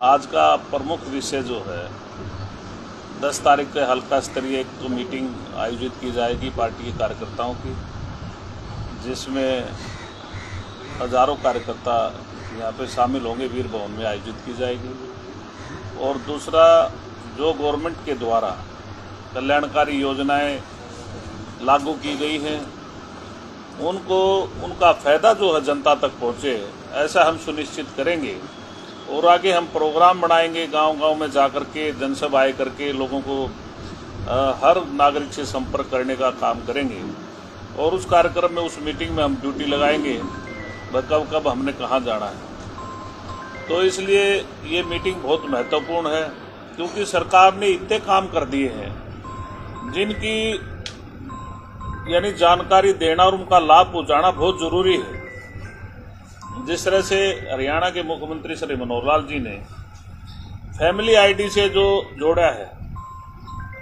आज का प्रमुख विषय जो है 10 तारीख को हल्का स्तरीय एक तो मीटिंग आयोजित की जाएगी पार्टी के कार्यकर्ताओं की, जिसमें हजारों कार्यकर्ता यहाँ पे शामिल होंगे। वीर भवन में आयोजित की जाएगी। और दूसरा, जो गवर्नमेंट के द्वारा कल्याणकारी योजनाएं लागू की गई हैं उनका फ़ायदा जो है जनता तक पहुँचे, ऐसा हम सुनिश्चित करेंगे। और आगे हम प्रोग्राम बनाएंगे, गांव-गांव में जाकर के जनसभाएं करके लोगों को हर नागरिक से संपर्क करने का काम करेंगे। और उस कार्यक्रम में, उस मीटिंग में हम ड्यूटी लगाएंगे कब कब हमने कहाँ जाना है। तो इसलिए ये मीटिंग बहुत महत्वपूर्ण है, क्योंकि सरकार ने इतने काम कर दिए हैं जिनकी यानी जानकारी देना और उनका लाभ पहुँचाना बहुत ज़रूरी है। जिस तरह से हरियाणा के मुख्यमंत्री श्री मनोहर लाल जी ने फैमिली आईडी से जो जोड़ा है,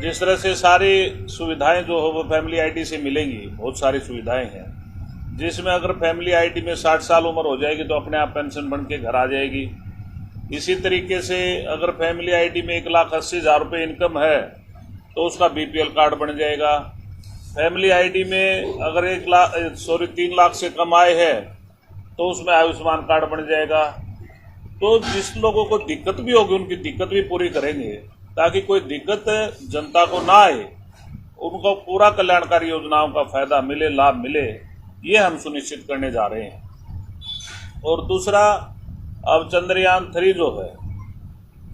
जिस तरह से सारी सुविधाएं जो हो वो फैमिली आईडी से मिलेंगी। बहुत सारी सुविधाएं हैं जिसमें अगर फैमिली आईडी में 60 साल उम्र हो जाएगी तो अपने आप पेंशन बन के घर आ जाएगी। इसी तरीके से अगर फैमिली आईडी में 1,80,000 रुपये इनकम है तो उसका बीपीएल कार्ड बन जाएगा। फैमिली आईडी में अगर 3 लाख से कम आय है तो उसमें आयुष्मान कार्ड बन जाएगा। तो जिस लोगों को दिक्कत भी होगी उनकी दिक्कत भी पूरी करेंगे, ताकि कोई दिक्कत जनता को ना आए, उनको पूरा कल्याणकारी योजनाओं का फायदा मिले, लाभ मिले, ये हम सुनिश्चित करने जा रहे हैं। और दूसरा, अब चंद्रयान 3 जो है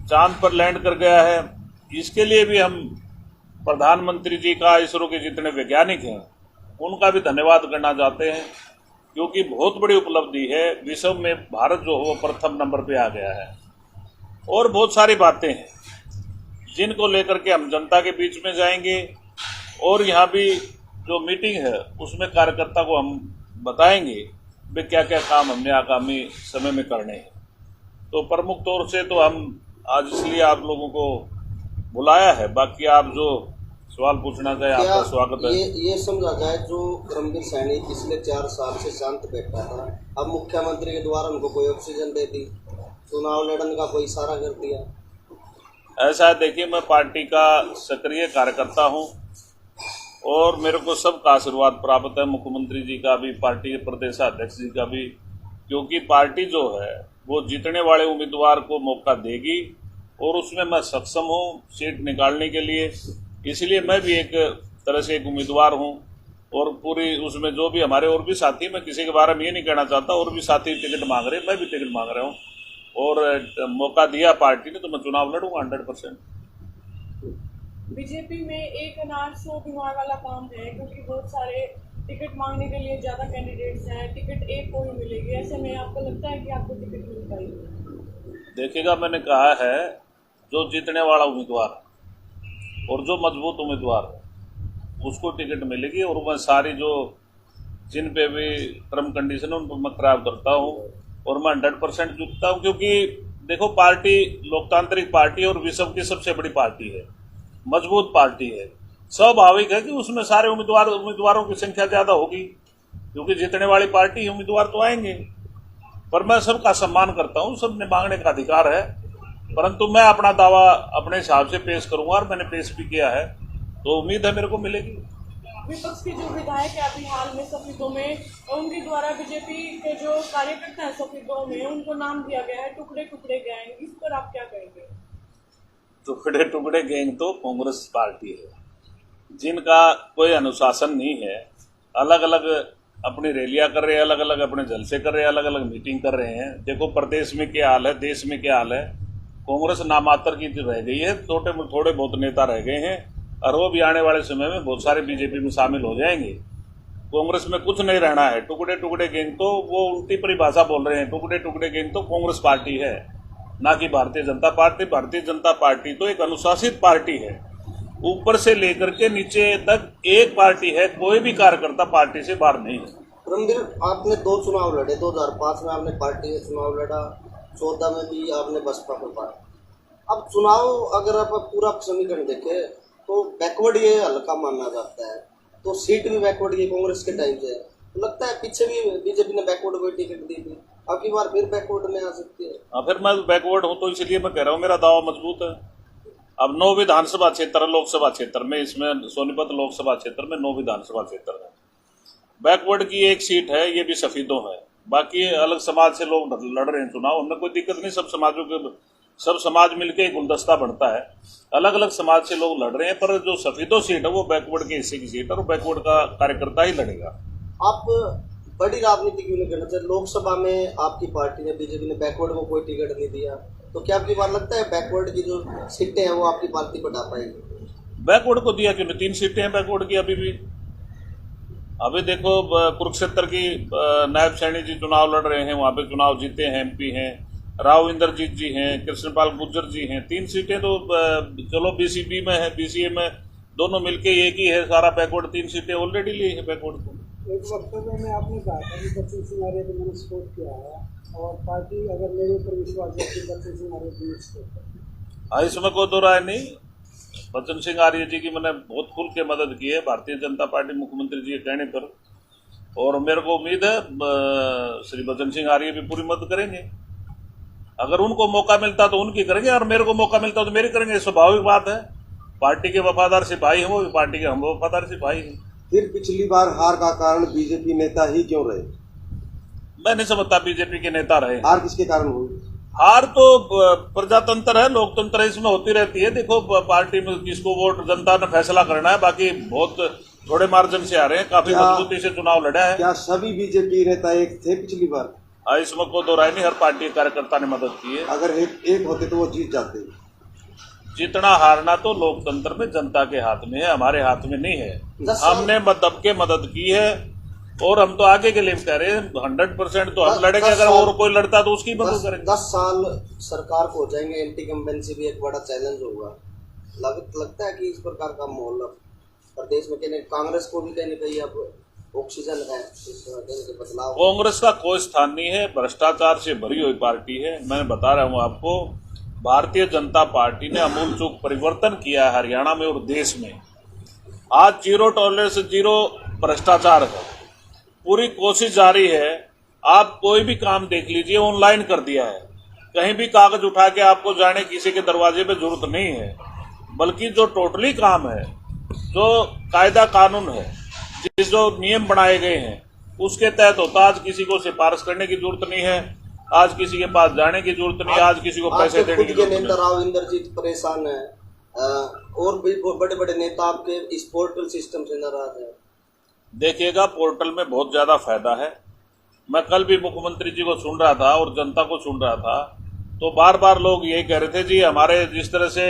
चांद पर लैंड कर गया है, इसके लिए भी हम प्रधानमंत्री जी का, इसरो के जितने वैज्ञानिक हैं उनका भी धन्यवाद करना चाहते हैं, क्योंकि बहुत बड़ी उपलब्धि है। विश्व में भारत जो है वो प्रथम नंबर पे आ गया है। और बहुत सारी बातें हैं जिनको लेकर के हम जनता के बीच में जाएंगे। और यहाँ भी जो मीटिंग है उसमें कार्यकर्ता को हम बताएंगे कि क्या क्या काम हमने आगामी समय में करने हैं। तो प्रमुख तौर से तो हम आज इसलिए आप लोगों को बुलाया है। बाकी आप जो सवाल पूछना चाहे, आपका स्वागत है। ये समझा जाए, जो धर्मवीर सैनी पिछले 4 साल से शांत बैठा था, अब मुख्यमंत्री के द्वारा उनको कोई ऑक्सीजन दे दी, चुनाव लड़ने का कोई इशारा कर दिया। ऐसा है, देखिए, मैं पार्टी का सक्रिय कार्यकर्ता हूं और मेरे को सबका आशीर्वाद प्राप्त है, मुख्यमंत्री जी का भी, पार्टी के प्रदेशाध्यक्ष जी का भी, क्योंकि पार्टी जो है वो जीतने वाले उम्मीदवार को मौका देगी और उसमें मैं सक्षम हूं सीट निकालने के लिए। इसलिए मैं भी एक तरह से एक उम्मीदवार हूं। और पूरी उसमें जो भी हमारे और भी साथी, मैं किसी के बारे में ये नहीं कहना चाहता, और भी साथी टिकट मांग रहे हैं, मैं भी टिकट मांग रहा हूं। और मौका दिया पार्टी ने तो मैं चुनाव लड़ूंगा 100%। बीजेपी में एक अनाज 100 बीमार वाला काम है, क्योंकि बहुत सारे टिकट मांगने के लिए ज़्यादा कैंडिडेट्स हैं, टिकट एक को ही मिलेगी। ऐसे में आपको लगता है कि आपको टिकट मिल पाएगी? देखिएगा, मैंने कहा है जो जीतने वाला उम्मीदवार और जो मजबूत उम्मीदवार है उसको टिकट मिलेगी। और मैं सारी जो जिन पे भी टर्म कंडीशन है उन पर मैं खराब करता हूँ और मैं 100% जुटता हूँ, क्योंकि देखो, पार्टी लोकतांत्रिक पार्टी और विश्व की सबसे बड़ी पार्टी है, मजबूत पार्टी है। स्वाभाविक है कि उसमें सारे उम्मीदवारों की संख्या ज़्यादा होगी, क्योंकि जीतने वाली पार्टी ही उम्मीदवार तो आएंगे। पर मैं सबका सम्मान करता हूँ, सबने मांगने का अधिकार है, परंतु मैं अपना दावा अपने हिसाब से पेश करूंगा और मैंने पेश भी किया है, तो उम्मीद है मेरे को मिलेगी। विपक्ष के जो विधायक है अभी हाल में शहीदों में, उनके द्वारा बीजेपी के जो कार्यकर्ता हैं शहीदों में, उनको नाम दिया गया है टुकड़े टुकड़े गैंग। इस पर आप क्या कहेंगे? टुकड़े टुकड़े गैंग तो कांग्रेस पार्टी है, जिनका कोई अनुशासन नहीं है। अलग अलग अपनी रैलियां कर रहे हैं, अलग अलग अपने जलसे कर रहे हैं, अलग अलग मीटिंग कर रहे हैं। देखो प्रदेश में क्या हाल है, देश में क्या हाल है। कांग्रेस नामात्र की रह गई है, थोड़े बहुत नेता रह गए हैं, और वो भी आने वाले समय में बहुत सारे बीजेपी में शामिल हो जाएंगे। कांग्रेस में कुछ नहीं रहना है। टुकड़े टुकड़े गैंग तो वो उल्टी परिभाषा बोल रहे हैं। टुकड़े टुकड़े गैंग तो कांग्रेस पार्टी है, ना कि भारतीय जनता पार्टी। भारतीय जनता पार्टी तो एक अनुशासित पार्टी है, ऊपर से लेकर के नीचे तक एक पार्टी है, कोई भी कार्यकर्ता पार्टी से बाहर नहीं है। धर्मवीर, आपने 2 चुनाव लड़े, 2005 में आपने पार्टी का चुनाव लड़ा, 14 में भी आपने बसपा को पाया। अब चुनाव अगर आप पूरा समीकरण देखें तो बैकवर्ड ये हल्का माना जाता है, तो सीट भी बैकवर्ड की कांग्रेस के टाइम से है। तो लगता है पीछे भी बीजेपी ने बैकवर्ड को टिकट दी थी। अब की बार फिर बैकवर्ड में आ सकती है। हाँ, फिर मैं बैकवर्ड हूँ तो इसलिए मैं कह रहा हूँ मेरा दावा मजबूत है। अब 9 विधानसभा क्षेत्र लोकसभा क्षेत्र में, इसमें सोनीपत लोकसभा क्षेत्र में 9 विधानसभा क्षेत्र है। बैकवर्ड की एक सीट है, ये भी सफेदों है। बाकी अलग समाज से लोग लड़ रहे हैं चुनाव, उनमें कोई दिक्कत नहीं। सब समाज मिलके एक गुलदस्ता बनता है। अलग अलग समाज से लोग लड़ रहे हैं, पर जो सफेदों सीट है वो बैकवर्ड के हिस्से की सीट है और बैकवर्ड का कार्यकर्ता ही लड़ेगा। आप बड़ी राजनीति क्यों नहीं करना चाहते? लोकसभा में आपकी पार्टी ने, बीजेपी ने बैकवर्ड को कोई टिकट नहीं दिया, तो क्या आपकी बार लगता है बैकवर्ड की जो सीटें हैं वो आपकी पार्टी बढ़ा पाएगी? बैकवर्ड को दिया क्यों नहीं? 3 सीटें हैं बैकवर्ड की अभी भी। अभी देखो कुरुक्षेत्र की नायब सैनी जी चुनाव लड़ रहे हैं, वहां पे चुनाव जीते हैं, एमपी हैं। राव इंद्रजीत जी हैं, कृष्णपाल गुर्जर जी हैं। 3 सीटें तो चलो बीसीपी में है, बीसीए में, दोनों मिलके एक ही है सारा बैकवर्ड। 3 सीटें ऑलरेडी ली है बैकवर्ड को। एक वक्तव्य में आपने कहा था कि बच्चन सिंह आर्य को मैंने सपोर्ट किया है और पार्टी अगर मेरे ऊपर विश्वास है कि बच्चन सिंह आर्य को सपोर्ट करें। हाँ, इसमें कोई दो राय नहीं। बच्चन सिंह आर्य जी की मैंने बहुत खुल के मदद की है भारतीय जनता पार्टी मुख्यमंत्री जी के कहने पर, और मेरे को उम्मीद है श्री बच्चन सिंह आर्य भी पूरी मदद करेंगे। अगर उनको मौका मिलता तो उनकी करेंगे और मेरे को मौका मिलता तो मेरी करेंगे। स्वाभाविक बात है, पार्टी के वफादार सिपाही हैं वो भी, पार्टी के हम वफादार सिपाही हैं। फिर पिछली बार हार का कारण बीजेपी नेता ही क्यों रहे? मैं नहीं समझता बीजेपी के नेता रहे। हार किसके कारण हुई? हार तो प्रजातंत्र है, लोकतंत्र है, इसमें होती रहती है। देखो पार्टी में किसको वोट जनता ने फैसला करना है। बाकी बहुत थोड़े मार्जिन से आ रहे हैं, काफी मजबूती से चुनाव लड़ा है। क्या सभी बीजेपी नेता एक थे पिछली बार? इसमें कोई दो राय नहीं, हर पार्टी के कार्यकर्ता ने मदद की है। अगर एक होते तो वो जीत जाते। जीतना हारना तो लोकतंत्र में जनता के हाथ में है, हमारे हाथ में नहीं है। हमने दबके मदद की है और हम तो आगे के लिए कह रहे हैं 100% तो हम लड़ेंगे। अगर और कोई लड़ता तो उसकी मदद करेंगे। 10 साल सरकार को हो जाएंगे, एंटी कंपेंसी भी एक बड़ा चैलेंज होगा। लगता है कि इस प्रकार का माहौल प्रदेश में कहीं कांग्रेस को भी कहीं ना कहीं अब ऑक्सीजन है इस बदलाव? कांग्रेस का कोई स्थान नहीं है, भ्रष्टाचार से भरी हुई पार्टी है। मैं बता रहा हूं आपको, भारतीय जनता पार्टी ने अमूलचूल परिवर्तन किया है हरियाणा में और देश में। आज 0 टॉलरेंस, 0 भ्रष्टाचार है। पूरी कोशिश जारी है। आप कोई भी काम देख लीजिए, ऑनलाइन कर दिया है। कहीं भी कागज उठा के आपको जाने किसी के दरवाजे पे जरूरत नहीं है, बल्कि जो टोटली काम है, जो कायदा कानून है, जो नियम बनाए गए हैं उसके तहत होता। आज किसी को सिफारिश करने की जरूरत नहीं है, आज किसी के पास जाने की जरूरत नहीं, आज किसी को पैसे देने की जरूरत नहीं। राव इंद्रजीत परेशान है और भी बड़े बड़े नेता आपके इस पोर्टल सिस्टम से नाराज है। देखिएगा, पोर्टल में बहुत ज्यादा फायदा है। मैं कल भी मुख्यमंत्री जी को सुन रहा था और जनता को सुन रहा था, तो बार बार लोग यही कह रहे थे जी हमारे जिस तरह से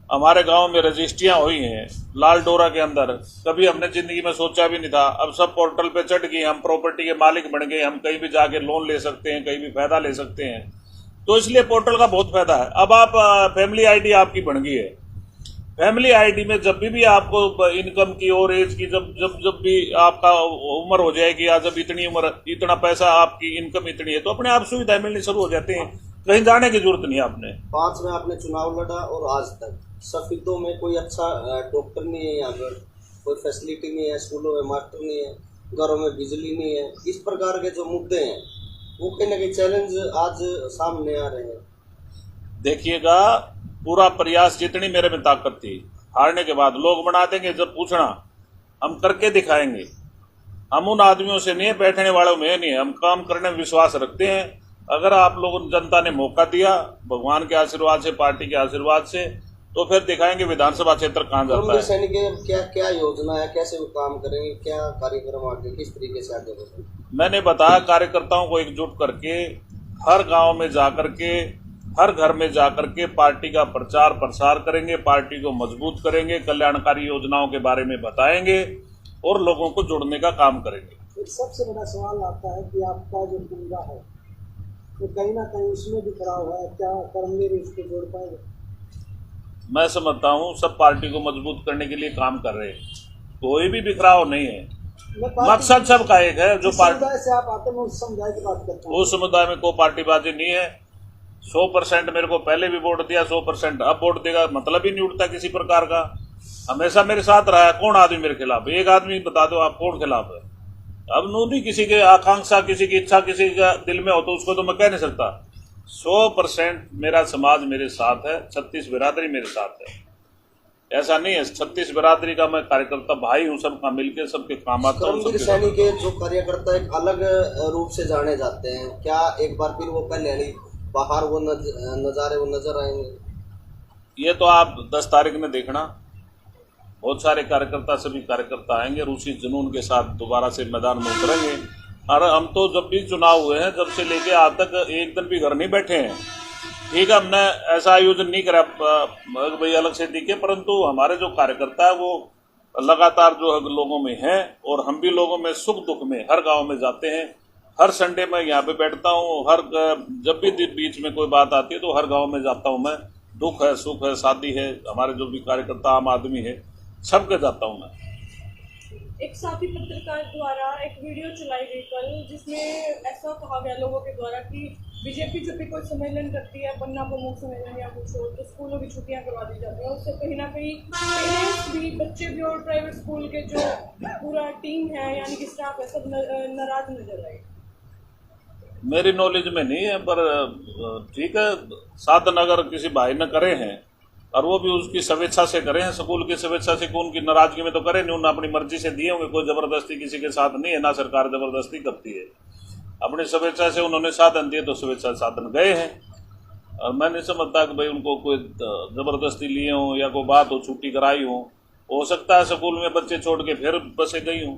हमारे गांव में रजिस्ट्रियां हुई हैं लाल डोरा के अंदर, कभी हमने जिंदगी में सोचा भी नहीं था। अब सब पोर्टल पे चढ़ गई, हम प्रॉपर्टी के मालिक बन गए, हम कहीं भी जाके लोन ले सकते हैं, कहीं भी फायदा ले सकते हैं। तो इसलिए पोर्टल का बहुत फायदा है। अब आप फैमिली आईडी आपकी बन गई है। फैमिली आईडी में जब भी आपको इनकम की और एज की जब भी आपका उम्र हो जाएगी, या जब इतनी उम्र, इतना पैसा, आपकी इनकम इतनी है, तो अपने आप सुविधाएं मिलनी शुरू हो जाती हैं। कहीं जाने की जरूरत नहीं है आपने। 5 में आपने चुनाव लड़ा और आज तक सफेदों में कोई अच्छा डॉक्टर नहीं है, यहाँ पर कोई फैसिलिटी नहीं है, स्कूलों में मास्टर नहीं है, घरों में बिजली नहीं है। इस प्रकार के जो मुद्दे हैं वो कहीं ना कहीं चैलेंज आज सामने आ रहे हैं। देखिएगा, पूरा प्रयास, जितनी मेरे में ताकत थी, हारने के बाद लोग बना देंगे। जब पूछना, हम करके दिखाएंगे। हम उन आदमियों से नहीं है, बैठने वालों में नहीं है, हम काम करने में विश्वास रखते हैं। अगर आप लोगों जनता ने मौका दिया, भगवान के आशीर्वाद से, पार्टी के आशीर्वाद से, तो फिर दिखाएंगे विधानसभा क्षेत्र कहाँ जाता है। सैनिक क्या योजना है, कैसे वो काम करेंगे, क्या कार्यक्रम आगे, किस तरीके से आगे बढ़ेंगे? मैंने बताया, कार्यकर्ताओं को एकजुट करके हर गांव में जाकर के, हर घर में जाकर के पार्टी का प्रचार प्रसार करेंगे, पार्टी को मजबूत करेंगे, कल्याणकारी योजनाओं के बारे में बताएंगे और लोगों को जोड़ने का काम करेंगे। एक सबसे बड़ा सवाल आता है कि आपका जो पंजा है तो कहीं ना कहीं उसमें भी खड़ा हुआ है, क्या कर्मवीर इसको जोड़ पाएंगे? मैं समझता हूँ सब पार्टी को मजबूत करने के लिए काम कर रहे हैं, कोई भी बिखराव नहीं है। मकसद सबका एक है। जो पार्टी से आप आते हैं, उस समुदाय की बात करते हैं, उस समुदाय में कोई पार्टीबाजी नहीं है। 100% मेरे को पहले भी वोट दिया, 100% अब वोट देगा, मतलब ही नहीं उठता किसी प्रकार का। हमेशा मेरे साथ रहा है। कौन आदमी मेरे खिलाफ? एक आदमी बता दो आप कौन खिलाफ है। अब नहीं किसी की आकांक्षा, किसी की इच्छा किसी का दिल में हो तो उसको तो मैं कह नहीं सकता। 100% मेरा समाज मेरे साथ है, 36 बिरादरी मेरे साथ है। ऐसा नहीं है 36 बिरादरी का मैं कार्यकर्ता भाई हूँ, सबका मिलकर सबके काम आता हूँ। कर्मवीर सैनिक के जो कार्यकर्ता एक अलग रूप से जाने जाते हैं, क्या एक बार फिर वो पहले बाहर वो नज़ारे वो नजर आएंगे? ये तो आप 10 तारीख में देखना, बहुत सारे कार्यकर्ता, सभी कार्यकर्ता आएंगे और उसी जुनून के साथ दोबारा से मैदान में उतरेंगे। और हम तो जब भी चुनाव हुए हैं, जब से लेके आज तक एक दिन भी घर नहीं बैठे हैं। ठीक है, हमने ऐसा आयोजन नहीं करा भाई अलग से दिखे, परंतु हमारे जो कार्यकर्ता है वो लगातार जो है लोगों में हैं, और हम भी लोगों में सुख दुख में हर गांव में जाते हैं। हर संडे में यहाँ पे बैठता हूँ, हर जब भी बीच में कोई बात आती है तो हर गांव में जाता हूँ मैं। दुख है, सुख है, शादी है, हमारे जो भी कार्यकर्ता आम आदमी है सबके जाता हूँ मैं। एक साथी पत्रकार द्वारा एक वीडियो चलाई गई कल, जिसमें ऐसा कहा गया लोगों के द्वारा कि बीजेपी जब भी कोई सम्मेलन करती है, पन्ना प्रमुख सम्मेलन या कुछ हो, तो स्कूलों की छुट्टियां करवा दी जाती है। उससे कहीं ना कहीं पेरेंट्स भी, बच्चे भी और प्राइवेट स्कूल के जो पूरा टीम है यानी कि स्टाफ है सब नाराज नजर आए। मेरी नॉलेज में नहीं है, पर ठीक है, साधन अगर किसी भाई ने करे हैं और वो भी उसकी स्वेच्छा से करे हैं, स्कूल की स्वेच्छा से, उनकी नाराजगी में तो करे नहीं, उन्होंने अपनी मर्जी से दिए होंगे, कोई जबरदस्ती किसी के साथ नहीं है, ना सरकार जबरदस्ती करती है। अपनी स्वेच्छा से उन्होंने साधन दिए तो स्वेच्छा साधन गए हैं। और मैं नहीं समझता कि भाई उनको कोई जबरदस्ती लिए हों या कोई बात हो, छुट्टी कराई हो सकता है स्कूल में बच्चे छोड़ के फिर बसे गई हूँ।